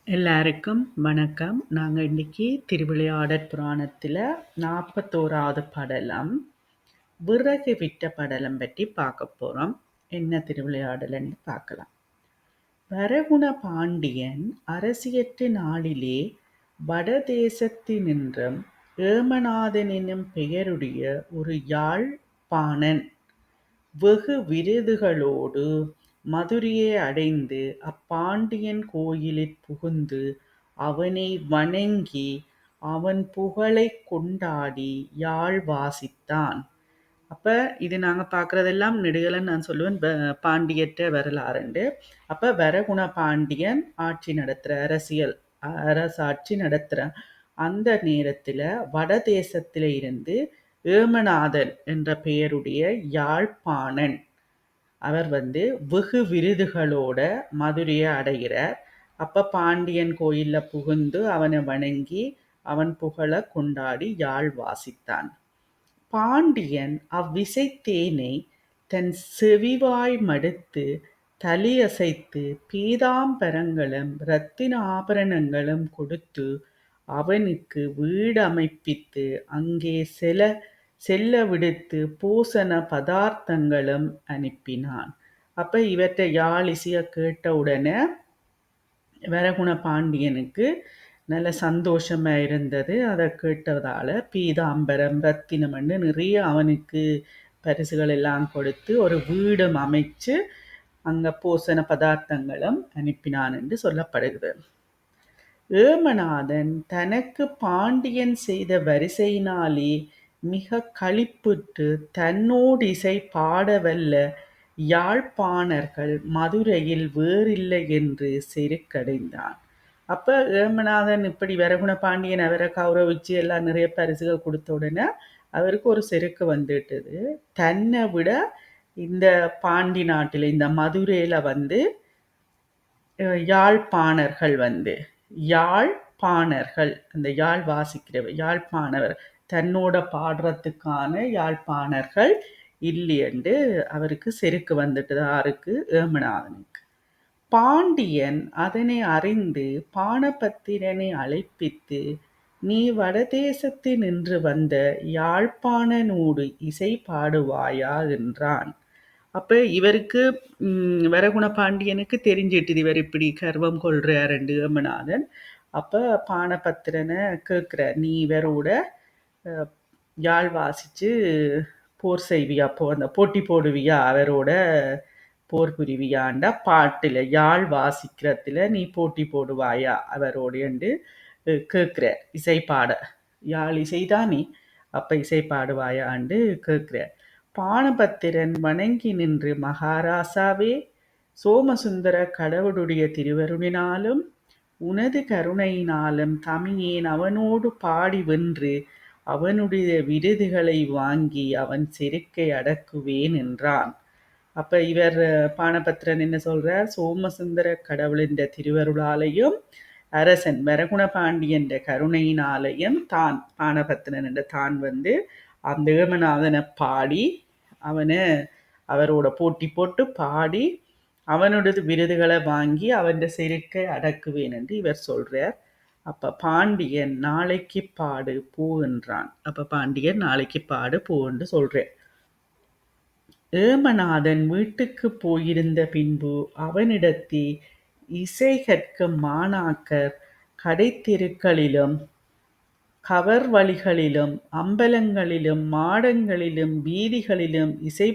எல்லாருக்கும் வணக்கம். நாங்க இன்னைக்கு திருவிளையாடற் புராணத்துல 41வது படலம், விறகு விட்ட படலம் பற்றி பார்க்க போறோம். என்ன திருவிளையாடல்னு பார்க்கலாம். வரகுண பாண்டியன் அரசியற்ற நாளிலே வடதேசத்தினின்றும் ஏமநாதன் என்னும் பெயருடைய ஒரு யாழ்ப்பாணன் வெகு விருதுகளோடு மதுரையை அடைந்து அப்பாண்டியன் கோயிலிற் புகுந்து அவனை வணங்கி அவன் புகழைக் கொண்டாடி யாழ் வாசித்தான். அப்ப இது நாங்க பார்க்கறதெல்லாம் நெடுகலன்னு நான் சொல்லுவேன் பாண்டியற்ற வரலாறுண்டு. அப்ப வரகுண பாண்டியன் ஆட்சி நடத்துற அரசாட்சி நடத்துற அந்த நேரத்துல வடதேசத்தில இருந்து ஏமநாதன் என்ற பெயருடைய யாழ்ப்பாணன் அவர் வெகு விருதுகளோட மதுரையை அடைகிறார். அப்ப பாண்டியன் கோயில்ல புகுந்து அவனை வணங்கி அவன் புகழ கொண்டாடி யாழ் வாசித்தான். பாண்டியன் அவ்விசைத்தேனை தன் செவிவாய் மடுத்து தலையசைத்து பீதாம்பரங்களும் இரத்தின ஆபரணங்களும் கொடுத்து அவனுக்கு வீடமைப்பித்து அங்கே செல்ல விடுத்து பூசண பதார்த்தங்களும் அனுப்பினான். அப்ப இவற்றை யாழ் இசைய கேட்ட உடனே வரகுண பாண்டியனுக்கு நல்ல சந்தோஷமா இருந்தது. அதை கேட்டதால பீதாம்பரம் ரத்தினம்னு நிறைய அவனுக்கு பரிசுகள் எல்லாம் கொடுத்து ஒரு வீடும் அமைச்சு அங்க பூசண பதார்த்தங்களும் அனுப்பினான் என்று சொல்லப்படுகிறது. ஏமநாதன் தனக்கு பாண்டியன் செய்த வரிசையினாலே மிக களிப்புற்று தன்னோடு இசை பாடவல்ல யாழ்ப்பாணர்கள் மதுரையில் வேறில்லை என்று செருக்கடைந்தான். அப்ப ஏமநாதன் இப்படி வரகுண பாண்டியன் அவரை கௌரவிச்சு எல்லாம் நிறைய பரிசுகள் கொடுத்த உடனே அவருக்கு ஒரு செருக்கு வந்துட்டது. தன்னை விட இந்த பாண்டி நாட்டில் இந்த மதுரையில யாழ்ப்பாணர்கள் யாழ்ப்பாணர்கள் அந்த யாழ் வாசிக்கிறவர் யாழ்ப்பாணவர் தன்னோட பாடுறதுக்கான யாழ்ப்பாணர்கள் இல்லையென்று அவருக்கு செருக்கு வந்துட்டது. யாருக்கு? ஏமநாதனுக்கு. பாண்டியன் அதனை அறிந்து பாணபத்திரனை அழைப்பித்து, நீ வடதேசத்தில் நின்று வந்த யாழ்ப்பாணனோடு இசை பாடுவாயா என்றான். அப்ப இவருக்கு வரகுண பாண்டியனுக்கு தெரிஞ்சிட்டு இவர் இப்படி கர்வம் கொள்றார் ஏமநாதன். அப்ப பாணபத்திரனை கேட்கிறார், நீ இவரோட யாழ் வாசிச்சு போர் செய்வியா, அந்த போட்டி போடுவியா, அவரோட போர் புரிவியாண்டா பாட்டுல யாழ் வாசிக்கிறதுல நீ போட்டி போடுவாயா அவரோடு என்று கேட்கிறார். இசை பாட யாழ் இசைதானே, அப்ப இசை பாடுவாயாண்டு கேட்கிறார். பாணபத்திரன் வணங்கி நின்று, மகாராசாவே, சோமசுந்தர கடவுளுடைய திருவருளினாலும் உனது கருணையினாலும் தமியேன் அவனோடு பாடி வென்று அவனுடைய விருதுகளை வாங்கி அவன் செருக்கை அடக்குவேன் என்றான். அப்ப இவர் பாணபத்திரன் என்ன சொல்றார்? சோமசுந்தர கடவுளின் திருவருளாலையும் அரசன் வரகுண பாண்டியன் கருணையினாலையும் தான் பாணபத்திரன் என்ற தான் அந்த ஏமநாதனை பாடி அவரோட போட்டி போட்டு பாடி அவனோட விருதுகளை வாங்கி அவன் செருக்கை அடக்குவேன் என்று இவர் சொல்றார். அப்ப பாண்டியன் நாளைக்கு பாடு போ என்றான். அப்ப பாண்டியன் நாளைக்கு பாடு போ என்று சொல்றார். ஏமநாதன் வீட்டுக்கு போயிருந்த பின்பு அவனிடத்தே இசை கற்கும் மாணாக்கர் கடைத்தெருக்களிலும் கவர் வழிகளிலும் அம்பலங்களிலும் மாடங்களிலும் வீதிகளிலும் இசை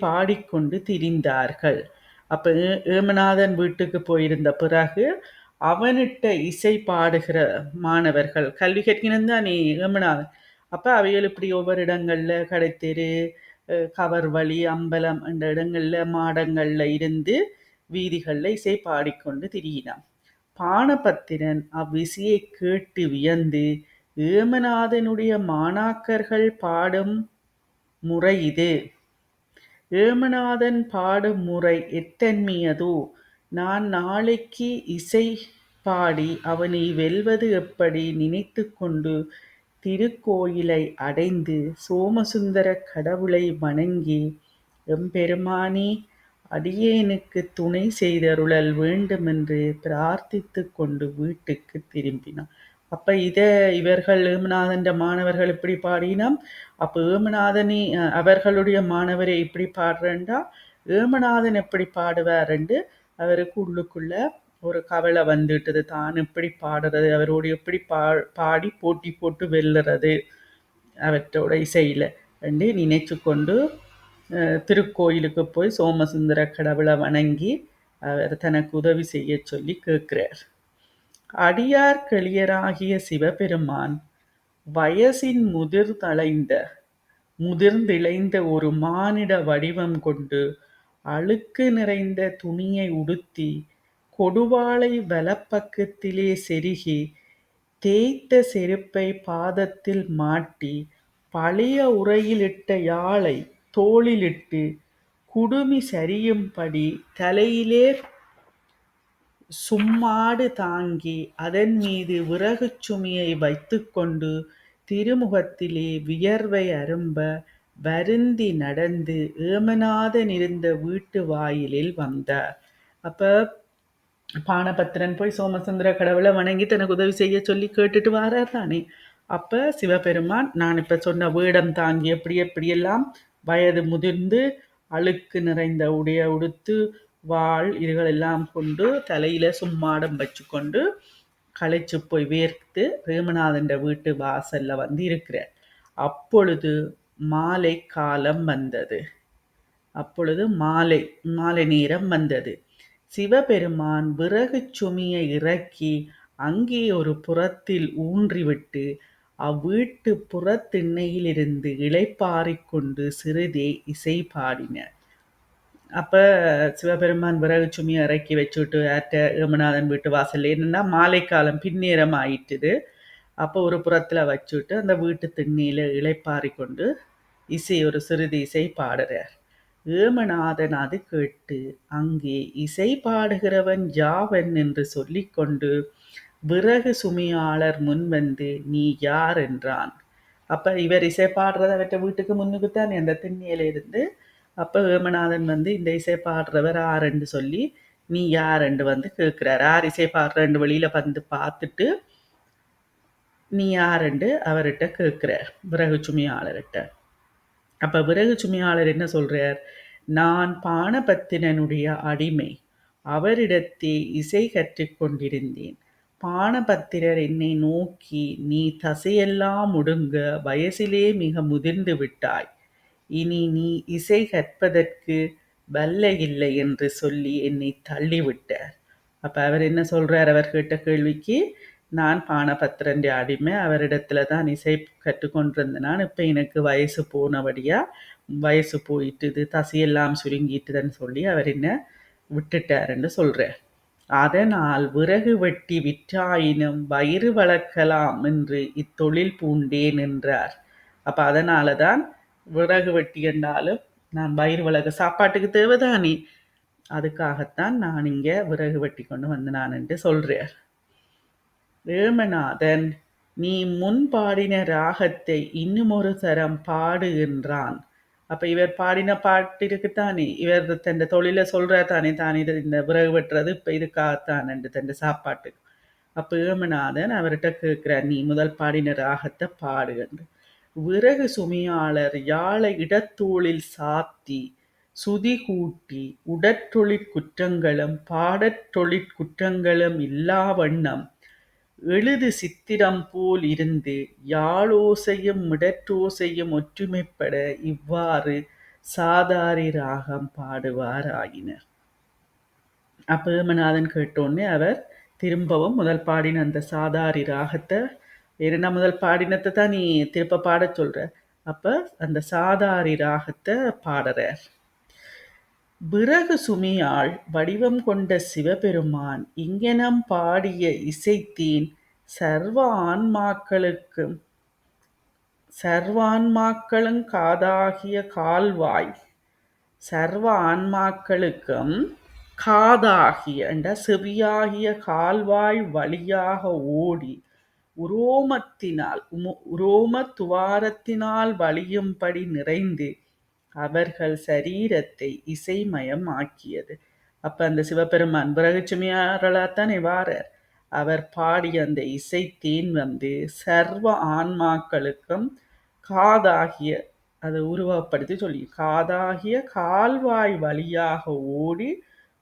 பாடிக்கொண்டு திரிந்தார்கள். அப்ப ஏமநாதன் வீட்டுக்கு போயிருந்த பிறகு அவனிட்ட இசை பாடுகிற மாணவர்கள் கல்வி கற்கினந்தானே ஏமநாதன். அப்ப அவைகள் இப்படி ஒவ்வொரு இடங்கள்ல கடைத்தெரு கவர் வழி அம்பலம் என்ற இடங்கள்ல மாடங்கள்ல இருந்து வீதிகள்ல இசை பாடிக்கொண்டு திரியினான். பாணபத்திரன் அவ்விசையை கேட்டு வியந்து, ஏமநாதனுடைய மாணாக்கர்கள் பாடும் முறை இது. ஏமநாதன் பாடும் முறை எத்தன்மையதோ, நான் நாளைக்கு இசை பாடி அவனை வெல்வது எப்படி நினைத்து கொண்டு திருக்கோயிலை அடைந்து சோமசுந்தர கடவுளை வணங்கி, எம்பெருமானே, அடியேனுக்கு துணை செய்தருளல் வேண்டுமென்று பிரார்த்தித்துக் கொண்டு வீட்டுக்கு திரும்பினான். அப்ப இவர்கள் ஏமநாதன் மாணவர்கள் இப்படி பாடினம். அப்ப ஏமநாதனி அவர்களுடைய மாணவரை இப்படி பாடுறேன்டா, ஏமநாதன் எப்படி பாடுவாருண்டு அவருக்கு உள்ளுக்குள்ள ஒரு கவலை வந்துட்டது. தான் எப்படி பாடுறது, அவரோடு எப்படி பாடி போட்டி போட்டு வெல்லுறது அவற்றோட இசையில என்று நினைச்சு கொண்டு திருக்கோயிலுக்கு போய் சோமசுந்தர கடவுளை வணங்கி அவர் தனக்கு உதவி செய்ய சொல்லி கேட்கிறார். அடியார் கிளியராகிய சிவபெருமான் வயசின் முதிர்ந்திளைந்த ஒரு மானிட வடிவம் கொண்டு அழுக்கு நிறைந்த துணியை உடுத்தி கொடுவாளை வலப்பக்கத்திலே செருகி தேய்த்த செருப்பை பாதத்தில் மாட்டி பழைய உறையிலிட்ட யாழை தோளிலிட்டு குடுமி சரியும்படி தலையிலே சும்மாடு தாங்கி அதன் மீது விறகுச் சுமையை வைத்துக்கொண்டு திருமுகத்திலே வியர்வை அரும்ப வருந்தி நடந்து ஏமநாதன் இருந்த வீட்டு வாயிலில் வந்தார். அப்ப பானபத்திரன் போய் சோமசுந்தர கடவுளை வணங்கி தனக்கு உதவி செய்ய சொல்லி கேட்டுட்டு வாரார் தானே. அப்ப சிவபெருமான் நான் இப்ப சொன்ன வேடம் தாங்கி எப்படியெல்லாம் வயது முதிர்ந்து அழுக்கு நிறைந்த உடைய உடுத்து வாழ் இதுகளெல்லாம் கொண்டு தலையில சும்மாடம் வச்சு கொண்டு களைச்சு போய் வேர்த்து ரேமநாதன் வீட்டு வாசல்ல வந்து இருக்கிறார். அப்பொழுது மாலை காலம் வந்தது. அப்பொழுது மாலை நேரம் வந்தது. சிவபெருமான் விறகு சுமையை இறக்கி அங்கே ஒரு புறத்தில் ஊன்றிவிட்டு அவ்வீட்டு புறத்திண்ணையிலிருந்து இளைப்பாறிக்கொண்டு சிறிதே இசை பாடினார். அப்ப சிவபெருமான் விறகு சுமையை இறக்கி வச்சுட்டு ஏமநாதன் வீட்டு வாசல்ல என்னன்னா மாலை காலம் பின்னேரம் ஆயிட்டுது. அப்போ ஒரு புறத்துல வச்சுட்டு அந்த வீட்டு திண்ணையில இளைப்பாரி கொண்டு ஒரு சிறிது இசை பாடுறார். ஏமநாதன் அது கேட்டு அங்கே இசை பாடுகிறவன் யாவன் என்று சொல்லிக்கொண்டு விறகு சுமையாளர் முன் வந்து நீ யார் என்றான். அப்ப இவர் இசை பாடுறத அவற்ற வீட்டுக்கு முன்னுக்குத்தான் அந்த திண்ணையில இருந்து. அப்ப ஏமநாதன் வந்து இந்த இசை பாடுறவர் ஆரென்று சொல்லி நீ யாரென்று வந்து கேட்கிறார். யார் இசை பாடுறன்னு வெளியில வந்து பார்த்துட்டு நீ யாரென்று அவர்கிட்ட கேட்கிறார் விறகு சுமையாளர்கிட்ட. அப்ப விறகு சுமையாளர் என்ன சொல்றார், நான் பானபத்திரனுடைய அடிமை, அவரிடத்தே இசை கற்றுக்கொண்டிருந்தேன். பானபத்திரர் என்னை நோக்கி நீ தசையெல்லாம் ஒடுங்க வயசிலே மிக முதிர்ந்து விட்டாய், இனி நீ இசை கற்பதற்கு வல்ல இல்லை என்று சொல்லி என்னை தள்ளிவிட்டார். அப்ப அவர் என்ன சொல்றார், அவர் கேட்ட கேள்விக்கு நான் பானபத்திரன் அடிமை, அவரிடத்துல தான் இசை கற்றுக்கொண்டிருந்தேன். நான் இப்ப எனக்கு வயசு போனபடியா வயசு போயிட்டுது, தசையெல்லாம் சுருங்கிட்டுதுன்னு சொல்லி அவர் என்ன விட்டுட்டாருன்னு சொல்றார். அதனால் விறகு வெட்டி விற்றாயினும் வயிறு வளர்க்கலாம் என்று இத்தொழில் பூண்டேன் என்றார். அப்ப அதனாலதான் விறகு வெட்டி என்றாலும் நான் வயிறு வளர்க்க சாப்பாட்டுக்கு தேவைதானே, அதுக்காகத்தான் நான் இங்க விறகு வெட்டி கொண்டு வந்து நான் என்று சொல்றார். ஏமநாதன் நீ முன் பாடின ராகத்தை இன்னும் ஒரு தரம் பாடு என்றான். அப்ப இவர் பாடின பாட்டு இருக்குத்தானே, இவர் தன் தொழில சொல்றார் தானே, தான் இது இந்த விறகு வெட்டுறது இப்ப இதுக்காகத்தான் என்று தன் சாப்பாட்டு. அப்ப ஏமநாதன் அவர்கிட்ட கேட்கிறார், நீ முதல் பாடின ராகத்தை பாடு என்று. விறகு சுமையாளர் யாழை இடத்தோளில் சாத்தி சுதி கூட்டி உடற்றொழிற் குற்றங்களும் பாடற்றொழிற் குற்றங்களும் இல்லா வண்ணம் எழுது சித்திரம் போல் இருந்து யாழோசையும் மிடற்றோசையும் ஒற்றுமைப்பட இவ்வாறு சாதாரி ராகம் பாடுவார் ஆகினர். அப்ப ஏமநாதன் கேட்டோன்னே அவர் திரும்பவும் முதல் பாடின அந்த சாதாரி ராகத்தை, ஏன்னா முதல் பாடினத்தை தான் நீ திருப்ப பாட சொல்ற, அப்ப அந்த சாதாரி ராகத்தை பாடுறார். விறகு சுமையால் வடிவம் கொண்ட சிவபெருமான் இங்கனம் பாடிய இசைத்தேன் சர்வான்மாக்களும் காதாகிய கால்வாய், சர்வ ஆன்மாக்களுக்கும் காதாகிய செவியாகிய கால்வாய் வழியாக ஓடி உரோம துவாரத்தினால் வழியும்படி நிறைந்து அவர்கள் சரீரத்தை இசைமயம் ஆக்கியது. அப்ப அந்த சிவபெருமான் விறகுச்சுமையாரலாத்தானே வாரார். அவர் பாடிய அந்த இசை தேன் சர்வ ஆன்மாக்களுக்கும் காதாகிய, அதை உருவப்படுத்தி சொல்லி, காதாகிய கால்வாய் வழியாக ஓடி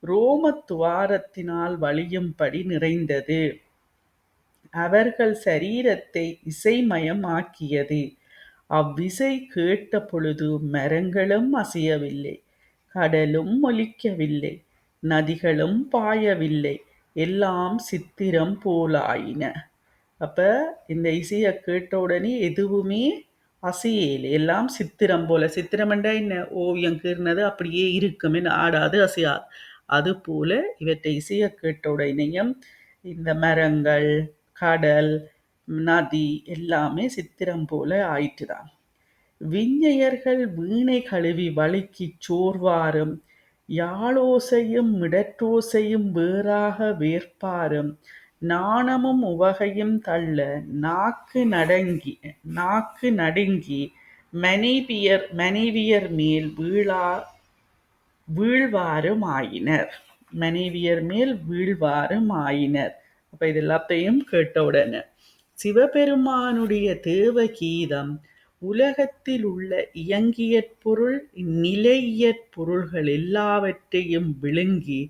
ரோமத்துவாரத்தினால் வழியும்படி நிறைந்தது. அவர்கள் சரீரத்தை இசைமயம் ஆக்கியது. அவ்விசை கேட்ட பொழுது மரங்களும் அசையவில்லை, கடலும் ஒலிக்கவில்லை, நதிகளும் பாயவில்லை, எல்லாம் சித்திரம் போலாயின. அப்ப இந்த இசையை கேட்ட உடனே எதுவுமே அசையலை, எல்லாம் சித்திரம் போல. சித்திரம்ண்டா என்ன? ஓவியம் கீர்னது அப்படியே இருக்குமே, ஆடாது அசையாது. அது போல இவற்றை இசையை கேட்ட உடனேயும் இந்த மரங்கள், கடல், நதி எல்லாமே சித்திரம் போல ஆயிட்டுதான். விஞ்ஞையர்கள் வீணை கழுவி வழுக்கிச் சோர்வாரும், யாழோசையும் மிடற்றோசையும் வேறாக வேர்ப்பாரும், நாணமும் உவகையும் தள்ள நாக்கு நடுங்கி மனைவியர் மேல் வீழ்வாரும் ஆயினர். மனைவியர் மேல் வீழ்வாரும் ஆயினர். அப்ப இது எல்லாத்தையும் கேட்டவுடனே சிவபெருமானுடைய தேவ கீதம் உலகத்தில் உள்ள இயங்கியற் பொருள், நிலையியற் பொருள்கள் எல்லாவற்றையும் விழுங்கி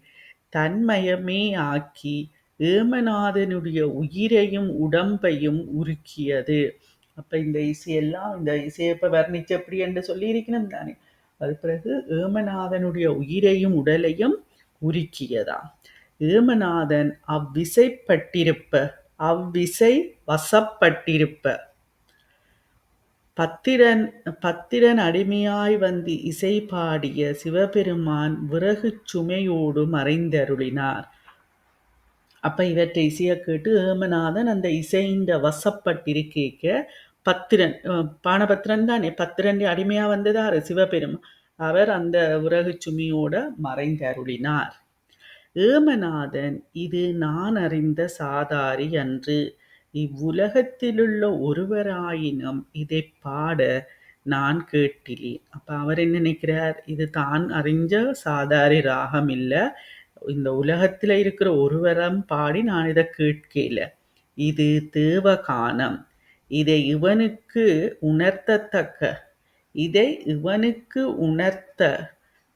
தன்மயமே ஆக்கி ஏமநாதனுடைய உயிரையும் உடம்பையும் உருக்கியது. அப்ப இந்த இசையெல்லாம், இந்த இசையை இப்ப வர்ணிச்சு எப்படி என்று சொல்லி இருக்கணும் தானே. அது பிறகு ஏமநாதனுடைய உயிரையும் உடலையும் உருக்கியதாம். ஏமநாதன் அவ்விசை வசப்பட்டிருப்ப பத்திரன் அடிமையாய் வந்து இசை பாடிய சிவபெருமான் விறகு சுமையோடு மறைந்தருளினார். அப்ப இவற்றை இசையை கேட்டு ஏமநாதன் அந்த இசையின் வசப்பட்டிருக்க பத்திரன், பானபத்திரன் தானே, பத்திரன் அடிமையா வந்ததாரு சிவபெருமான். அவர் அந்த விறகு சுமையோட மறைந்தருளினார். ஏமநாதன் இது நான் அறிந்த சாதாரி அன்று, இவ்வுலகத்திலுள்ள ஒருவராயினும் இதை பாட நான் கேட்டிலேன். அப்ப அவர் என்ன நினைக்கிறார்? இது தான் அறிஞ்ச சாதாரி ராகம் இல்லை, இந்த உலகத்துல இருக்கிற ஒருவரம் பாடி நான் இதை கேட்கல. இது தேவகானம். இதை இவனுக்கு உணர்த்த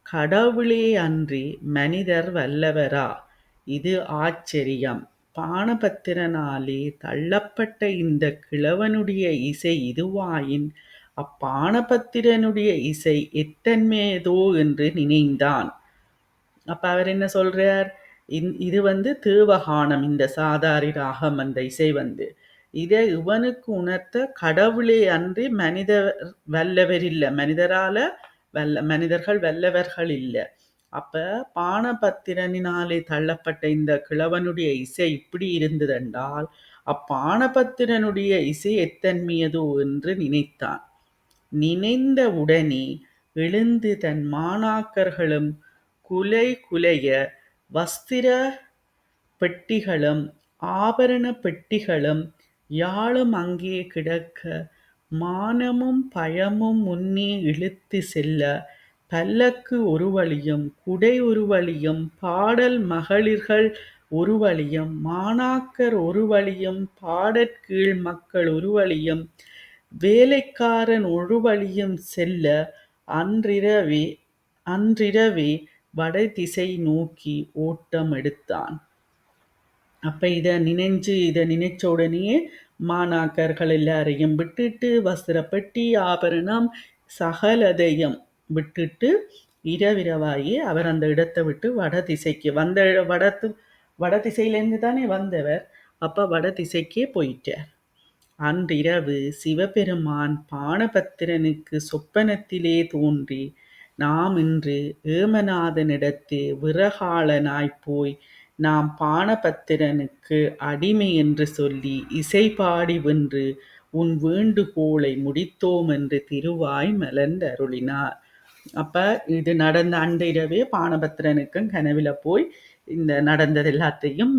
கடவுளே அன்றி மனிதர் வல்லவரா? இது ஆச்சரியம். பானபத்திரனாலே தள்ளப்பட்ட இந்த கிழவனுடைய இசை இதுவாயின் அப்பானபத்திரனுடைய இசை எத்தன்மையதோ என்று நினைந்தான். அப்ப அவர் என்ன சொல்றார்? இது தேவகானம், இந்த சாதாரி ராகம், அந்த இசை இதை இவனுக்கு உணர்த்த கடவுளே அன்றி மனிதர் வல்லவர் இல்லை, மனிதர்கள் வல்லவர்கள் இல்லை. அப்ப பானபத்திரனினாலே தள்ளப்பட்ட இந்த கிழவனுடைய இசை இப்படி இருந்ததென்றால் அப்பானபத்திரனுடைய இசை எத்தன்மையதோ என்று நினைத்தான். நினைந்த உடனே எழுந்து தன் மாணாக்கர்களும் குலைய வஸ்திர பெட்டிகளும் ஆபரண பெட்டிகளும் யாழும் அங்கே கிடக்க, மானமும் பயமும் முன்னே இழுத்து செல்ல, பல்லக்கு ஒரு வழியும், குடை ஒரு வழியும், பாடல் மகளிர்கள் ஒரு வழியும், மாணாக்கர் ஒரு வழியும், பாடற்கீழ் மக்கள் ஒரு வழியும், வேலைக்காரன் ஒரு வழியும் செல்ல, அன்றிரவே வடதிசை நோக்கி ஓட்டம் எடுத்தான். அப்ப இதை நினைச்ச உடனேயே மாணாக்கர்கள் எல்லாரையும் விட்டுட்டு, வஸ்திரப்பட்டி, ஆபரணம் சகலதையும் விட்டுட்டு இரவிரவாயே அவர் அந்த இடத்தை விட்டு வடதிசைக்கு வடதிசையிலேருந்து தானே வந்தவர். அப்ப வடதிசைக்கே போயிட்டார். அன்றிரவு சிவபெருமான் பானபத்திரனுக்கு சொப்பனத்திலே தோன்றி, நாம் இன்று ஏமநாதனிடத்து விறகாளனாய் போய் நாம் பானபத்திரனுக்கு அடிமை என்று சொல்லி இசை பாடி வென்று உன் வேண்டுகோளை முடித்தோம் என்று திருவாய் மலர்ந்தருளினார். அப்ப இது நடந்த அண்ட இரவே பானபத்திரனுக்கும் கனவில போய் இந்த நடந்தது எல்லாத்தையும்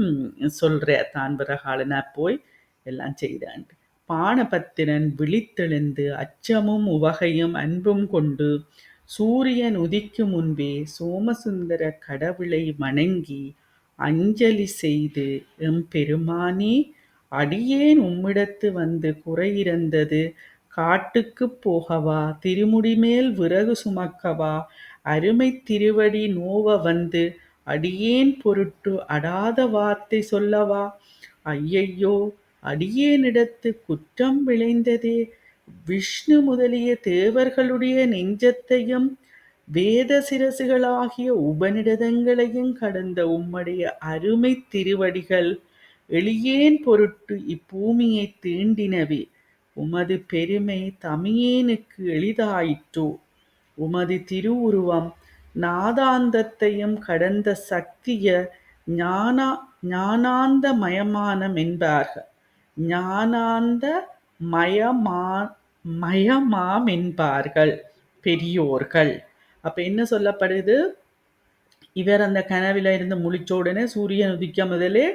சொல்றார். தான் விறகாளனா போய் எல்லாம் செய்தான். பானபத்திரன் விழித்தெழுந்து அச்சமும் உவகையும் அன்பும் கொண்டு சூரியன் உதிக்கும் முன்பே சோமசுந்தர கடவுளை வணங்கி அஞ்சலி செய்து, எம்பெருமானே, அடியேன் உம்மிடத்து வந்து குறையிறந்தது, காட்டுக்குப் போகவா, திருமுடிமேல் விறகு சுமக்கவா, அருமைத் திருவடி நோவ வந்து, அடியேன் பொருட்டு அடாத வார்த்தை சொல்லவா? ஐயையோ, அடியேனிடத்துக் குற்றம் விளைந்ததே. விஷ்ணு முதலிய தேவர்களுடைய நெஞ்சத்தையும் வேத சிரசுகளாகிய உபநிடதங்களையும் கடந்த உம்முடைய அருமைத் திருவடிகள் எளியேன் பொருட்டு இப்பூமியைத் தீண்டினவே. உமது பெருமை தமியேனுக்கு எளிதாயிற்றோ? உமது திருவுருவம் நாதாந்தத்தையும் கடந்த சக்திய ஞானாந்த மயமானமென்பார்கள். ஞானாந்த மயமாமென்பார்கள் பெரியோர்கள். அப்ப என்ன சொல்லப்படுது? இவர் அந்த கனவில இருந்து முழிச்ச உடனே சூரியன் உதிக்க முதலே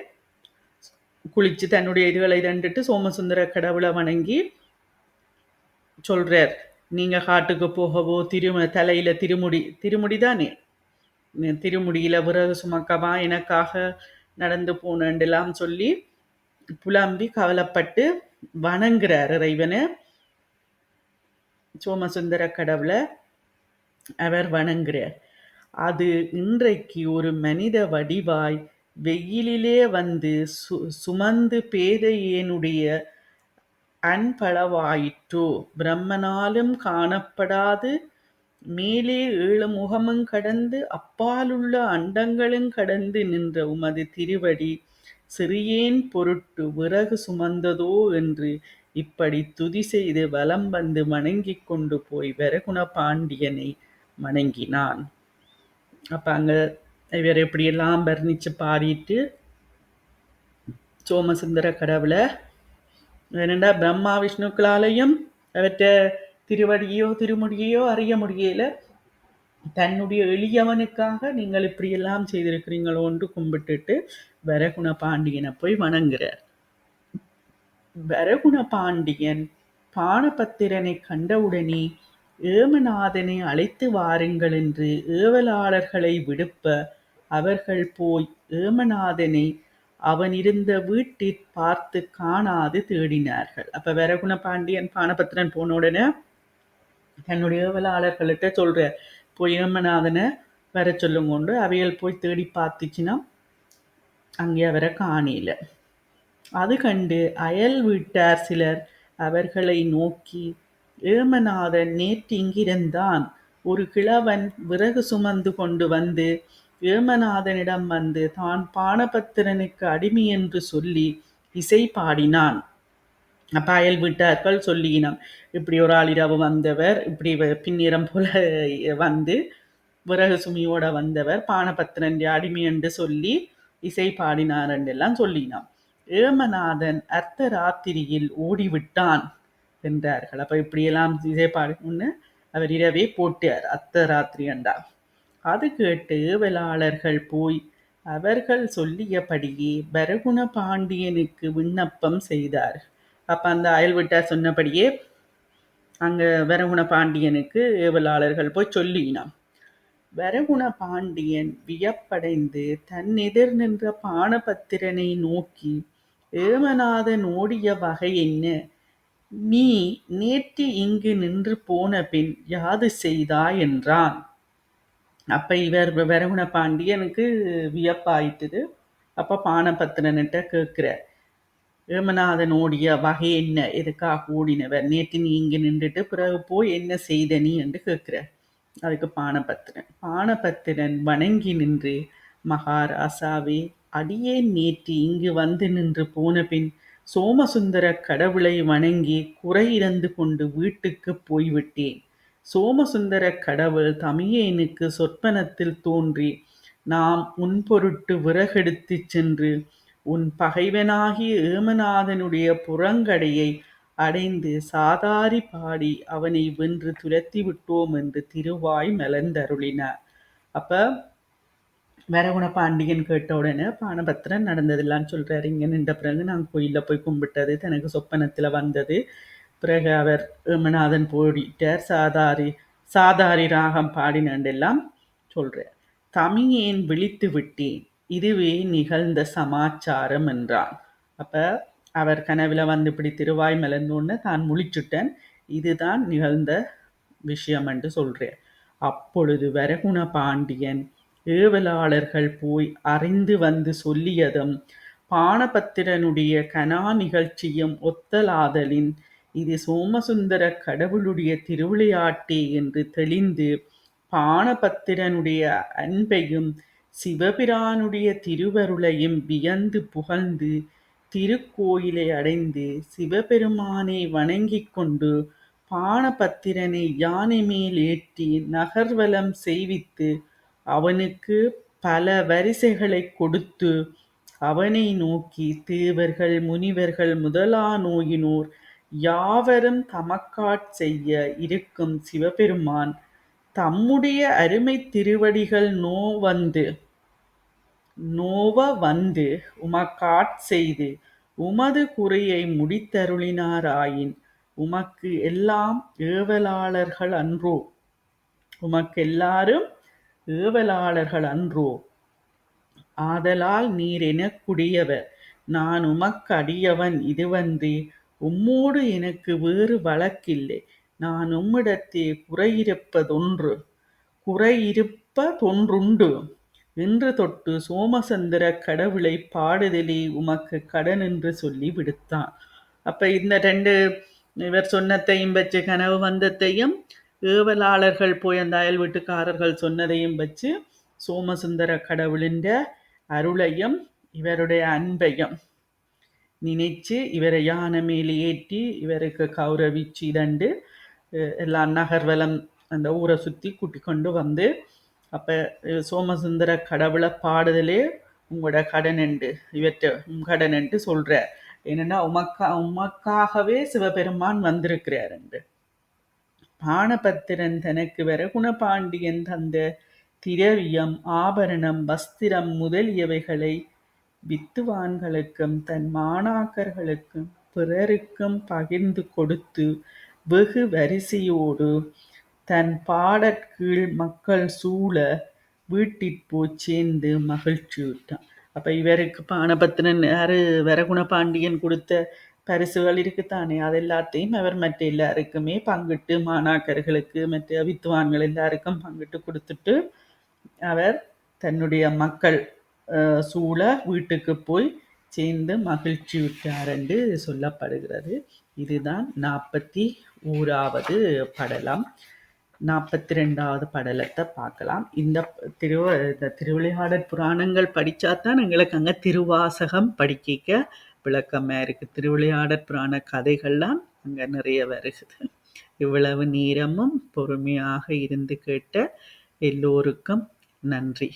குளிச்சு தன்னுடைய இதுகளை தண்டுட்டு சோமசுந்தர கடவுளை வணங்கி சொல்றார், நீங்க காட்டுக்கு போகவோ, தலையில திருமுடி தானே, திருமுடியில விறகு சுமக்கவா, எனக்காக நடந்து போனேன்லாம் சொல்லி புலம்பி கவலைப்பட்டு வணங்குறார் இறைவனை. சோமசுந்தர கடவுளை அவர் வணங்குறார். அது இன்றைக்கு ஒரு மனித வடிவாய் வெயிலிலே வந்து சுமந்து பேதையனுடைய அன்பளவாயிற்றோ? பிரம்மனாலும் காணப்படாது, மேலே 7 முகமும் கடந்து அப்பாலுள்ள அண்டங்களும் கடந்து நின்ற உமது திருவடி சிறியேன் பொருட்டு விறகு சுமந்ததோ என்று இப்படி துதி செய்து வலம் வந்து வணங்கிக் கொண்டு போய் வரகுண பாண்டியனை வணங்கினான். அப்ப அங்க இவர் எப்படியெல்லாம் வர்ணிச்சு பாடிட்டு சோமசுந்தர கடவுளை, ஏனெண்டா பிரம்மா விஷ்ணுக்களாலையும் அவற்ற திருவடியோ திருமுடியோ அறிய முடியல. தன்னுடைய எளியவனுக்காக நீங்கள் இப்படியெல்லாம் செய்திருக்கிறீங்களோன்று கும்பிட்டுட்டு வரகுண பாண்டியனை போய் வணங்குறார். வரகுண பாண்டியன் பானபத்திரனை கண்டவுடனே ஏமநாதனை அழைத்து வாருங்கள் என்று ஏவலாளர்களை விடுப்ப, அவர்கள் போய் ஏமநாதனை அவன் இருந்த வீட்டில் பார்த்து காணாது தேடினார்கள். அப்ப வரகுண பாண்டியன் பானபத்திரன் போன உடனே தன்னுடைய ஏவலாளர்கள்ட்ட சொல்ற, போய் ஏமநாதனை வர சொல்லுங்கொண்டு. அவைகள் போய் தேடி பார்த்துச்சுன்னா அங்கே அவரை காணல. அது கண்டு அயல் வீட்டார் சிலர் அவர்களை நோக்கி, ஏமநாதன் நேற்று இங்கிருந்தான். ஒரு கிழவன் விறகு சுமந்து கொண்டு வந்து ஏமநாதனிடம் வந்து தான் பானபத்திரனுக்கு அடிமை என்று சொல்லி இசை பாடினான். அப்ப அயல் வீட்டார்கள் சொல்லினான், இப்படி ஒரு ஆள் இரவு வந்தவர், இப்படி பின்னிறம் போல வந்து விறகு சுமியோட வந்தவர் பானபத்திரன் அடிமை என்று சொல்லி இசை பாடினார் என்றெல்லாம் சொல்லினான். ஏமநாதன் அர்த்த ராத்திரியில் ஓடிவிட்டான் என்றார்கள். அப்ப இப்படியெல்லாம் இசை பாடினு அவர் இரவே போட்டார், அர்த்த ராத்திரி என்றார். அது கேட்டு ஏவலாளர்கள் போய் அவர்கள் சொல்லியபடியே வரகுண பாண்டியனுக்கு விண்ணப்பம் செய்தார். அப்ப அந்த அயல் வீட்டார் சொன்னபடியே அங்க வரகுண பாண்டியனுக்கு ஏவலாளர்கள் போய் சொல்லினான். வரகுண பாண்டியன் வியப்படைந்து தன் எதிர் நின்ற பானபத்திரனை நோக்கி, ஏமநாதன் ஓடிய வகை என்ன? நீ நேற்று இங்கு நின்று போன பின் யாது செய்தாய் என்றான். அப்ப இவர் வரகுண பாண்டியனுக்கு வியப்பாயிட்டுது. அப்ப பானபத்திரன்கிட்ட கேட்கிறார், ஏமநாதன் ஓடிய வகை என்ன, எதுக்காக ஓடினவர், நேற்று நீ இங்கு நின்றுட்டு பிறகு போய் என்ன செய்த நீ என்று கேட்கிறார். அதுக்கு பானபத்திரன் வணங்கி நின்று, மகாராசாவே, அடியேன் நேற்று இங்கு வந்து நின்று போன பின் சோமசுந்தர கடவுளை வணங்கி குறையிறந்து கொண்டு வீட்டுக்கு போய்விட்டேன். சோமசுந்தர கடவுள் தமியேனுக்கு சொற்பனத்தில் தோன்றி, நாம் உன் பொருட்டு விறகெடுத்துச் சென்று உன் பகைவனாகிய ஏமநாதனுடைய புறங்கடையை அடைந்து சாதாரி பாடி அவனை வென்று துரத்தி விட்டோம் என்று திருவாய் மலர்ந்தருளினார். அப்ப வரகுண பாண்டியன் கேட்ட உடனே பானபத்திரன் நடந்ததெல்லாம் சொல்றாரு. இங்க நின்ற பிறகு நான் கோயில போய் கும்பிட்டது தனக்கு சொப்பனத்துல வந்தது. பிறகு அவர் ஏமநாதன் போடிட்டார், சாதாரி சாதாரி ராகம் பாடினண்டெல்லாம் சொல்றார். தமியேன் விழித்து விட்டேன், இதுவே நிகழ்ந்த சமாச்சாரம் என்றான். அப்ப அவர் கனவுல வந்து இப்படி திருவாய் மலர்ந்தோன்னு தான் முழிச்சுட்டேன், இதுதான் நிகழ்ந்த விஷயம் என்று சொல்றார். அப்பொழுது வரகுண பாண்டியன் ஏவலாளர்கள் போய் அறிந்து வந்து சொல்லியதும் பாணபத்திரனுடைய கனா நிகழ்ச்சியும் ஒத்தலாதலின் இது சோமசுந்தர கடவுளுடைய திருவிளையாட்டே என்று தெளிந்து பாணபத்திரனுடைய அன்பையும் சிவபிரானுடைய திருவருளையும் வியந்து புகழ்ந்து திருக்கோயிலை அடைந்து சிவபெருமானை வணங்கிக் கொண்டு பாணபத்திரனை யானை மேல் ஏற்றி நகர்வலம் செய்வித்து அவனுக்கு பல வரிசைகளைக் கொடுத்து அவனை நோக்கி, தேவர்கள் முனிவர்கள் முதலானோயினோர் யாவரும் தமக்காட் செய்ய இருக்கும் சிவபெருமான் தம்முடைய அருமைத் திருவடிகள் நோவ வந்து உமக்காட் செய்து உமது குறையை முடித்தருளினாராயின் உமக்கு எல்லாம் ஏவலாளர்கள் அன்றோ? உமக்கு எல்லாரும் ஏவலாளர்கள் அன்றோ? ஆதலால் நீர் எனக்குடையவர், நான் உமக்கு அடியவன். இதுவன்றி உம்மோடு எனக்கு வேறு வழக்கில்லை. நான் உம்மிடத்தே குறையிருப்பதொன்றுண்டு. இன்று தொட்டு சோமசுந்தர கடவுளை பாடுதலே உமக்கு கடன் என்று சொல்லி விடுத்தான். அப்ப இந்த ரெண்டு இவர் சொன்னதையும் வச்சு, கனவு வந்ததையும் ஏவலாளர்கள் போய் அந்த அயல் வீட்டுக்காரர்கள் சொன்னதையும் வச்சு சோமசுந்தர கடவுளின் அருளையும் இவருடைய அன்பையும் நினைச்சு இவரை யானை மேலே ஏற்றி இவருக்கு கௌரவிச்சு இதண்டு எல்லாம் நகர்வலம் அந்த ஊரை சுற்றி கூட்டி கொண்டு வந்து, அப்போ சோமசுந்தர கடவுளை பாடுதலே உங்களோட கடனண்டு, இவற்றை கடனண்டு சொல்கிற. என்னென்னா உமக்காகவே சிவபெருமான் வந்திருக்கிறார் என்று. பாணபத்திரன் தனக்கு வரகுணபாண்டியன் தந்த திரவியம் ஆபரணம் வஸ்திரம் முதலியவைகளை வித்துவான்களுக்கும் தன் மாணாக்கர்களுக்கும் பிறருக்கும் பகிர்ந்து கொடுத்து வெகு வரிசையோடு தன் பாடற்கீழ் மக்கள் சூழ வீட்டிற்போய் சேர்ந்து மகிழ்ச்சியுற்றான். அப்போ இவருக்கு பாணபத்திரன் யாரு வரகுண பாண்டியன் கொடுத்த பரிசுகள் இருக்குத்தானே, அது எல்லாத்தையும் அவர் மற்ற எல்லாருக்குமே பங்கிட்டு மாணாக்கர்களுக்கு மற்ற வித்துவான்கள் எல்லாருக்கும் பங்கிட்டு கொடுத்துட்டு அவர் தன்னுடைய மக்கள் சூழ வீட்டுக்கு போய் சேர்ந்து மகிழ்ச்சியுற்றார் என்று சொல்லப்படுகிறது. இதுதான் 41வது படலம். 42வது படலத்தை பார்க்கலாம். இந்த திருவிளையாடற் புராணங்கள் படித்தாதான் எங்களுக்கு அங்கே திருவாசகம் படிக்க விளக்கமாக இருக்குது. திருவிளையாடற் புராண கதைகள்லாம் அங்கே நிறைய வருகிறது. இவ்வளவு நேரமும் பொறுமையாக இருந்து கேட்ட எல்லோருக்கும் நன்றி.